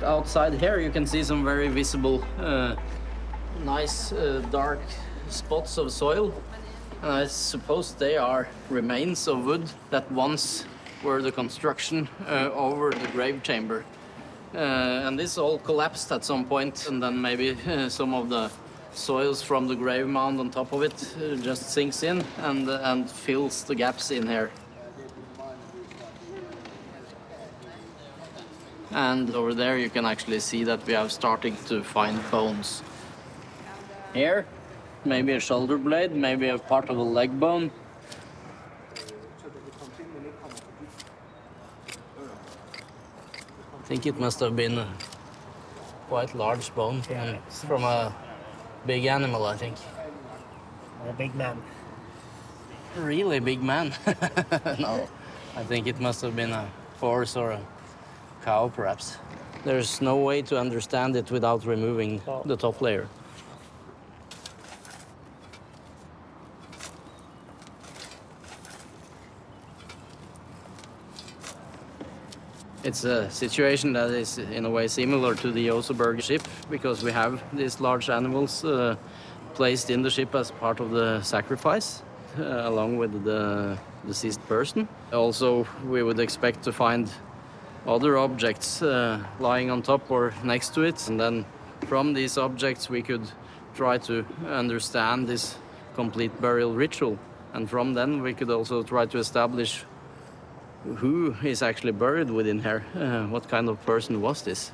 outside here you can see some very visible, nice dark spots of soil. And I suppose they are remains of wood that once were the construction over the grave chamber. And this all collapsed at some point, and then maybe some of the soils from the grave mound on top of it just sinks in and fills the gaps in here. And over there you can actually see that we are starting to find bones. Here, maybe a shoulder blade, maybe a part of a leg bone. I think it must have been a quite large bone from a big animal, I think. A big man. Really big man? No, I think it must have been a horse or a cow, perhaps. There's no way to understand it without removing the top layer. It's a situation that is in a way similar to the Oseberg ship, because we have these large animals placed in the ship as part of the sacrifice, along with the deceased person. Also, we would expect to find other objects lying on top or next to it, and then from these objects we could try to understand this complete burial ritual, and from then we could also try to establish who is actually buried within here. What kind of person was this?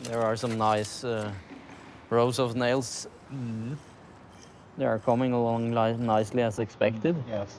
There are some nice rows of nails. Mm-hmm. They are coming along nicely as expected. Yes.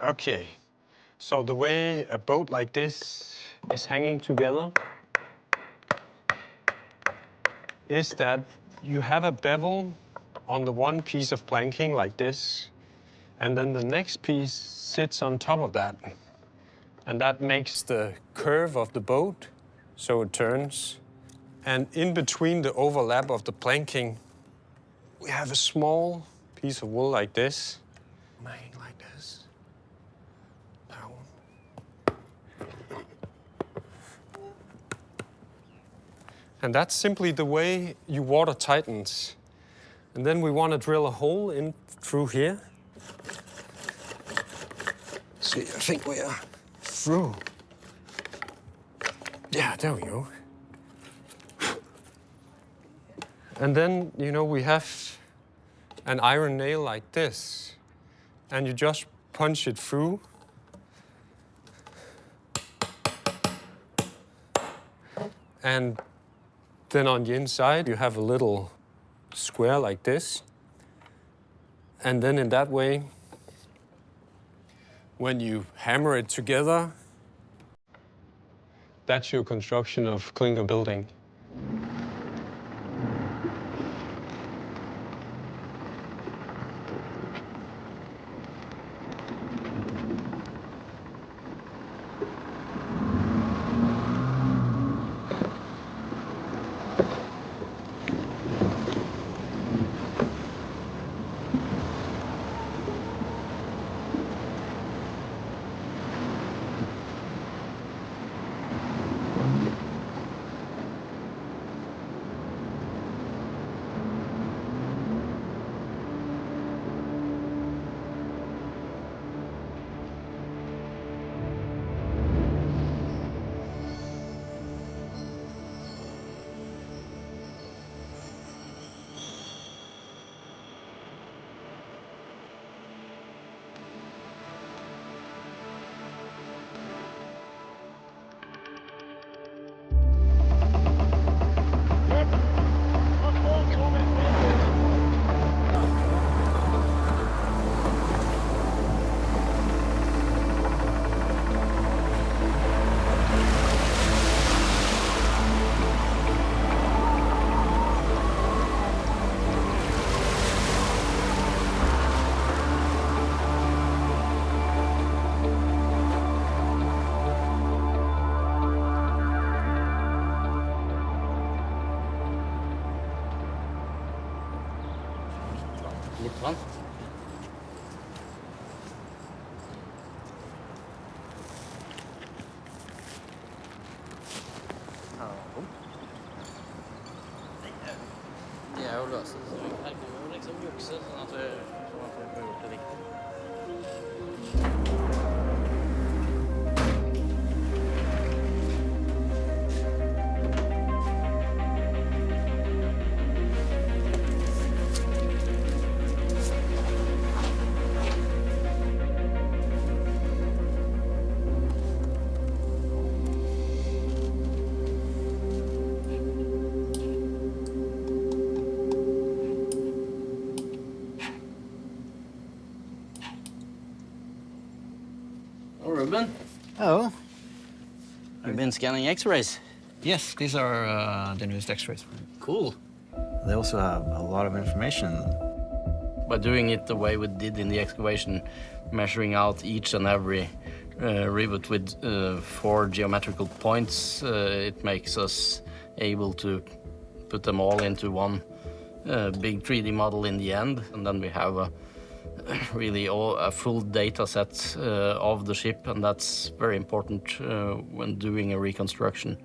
Okay, so the way a boat like this is hanging together is that you have a bevel on the one piece of planking like this, and then the next piece sits on top of that. And that makes the curve of the boat so it turns. And in between the overlap of the planking, we have a small piece of wool like this. Like this. Down. And that's simply the way you water tightens. And then we want to drill a hole in through here. See, I think we are through. Yeah, there we go. And then, you know, we have an iron nail like this. And you just punch it through. And then on the inside, you have a little square like this. And then in that way, when you hammer it together, that's your construction of clinker building. Litt vann. De er jo løse, så her kan vi jo liksom jukse sånn at vi får gjort det riktig. Ruben, Oh, you've been scanning X-rays. yes, these are the newest X-rays. Cool. They also have a lot of information. By doing it the way we did in the excavation, measuring out each and every rivet with 4 geometrical points, it makes us able to put them all into one big 3D model in the end, and then we have a full data set of the ship, and that's very important when doing a reconstruction.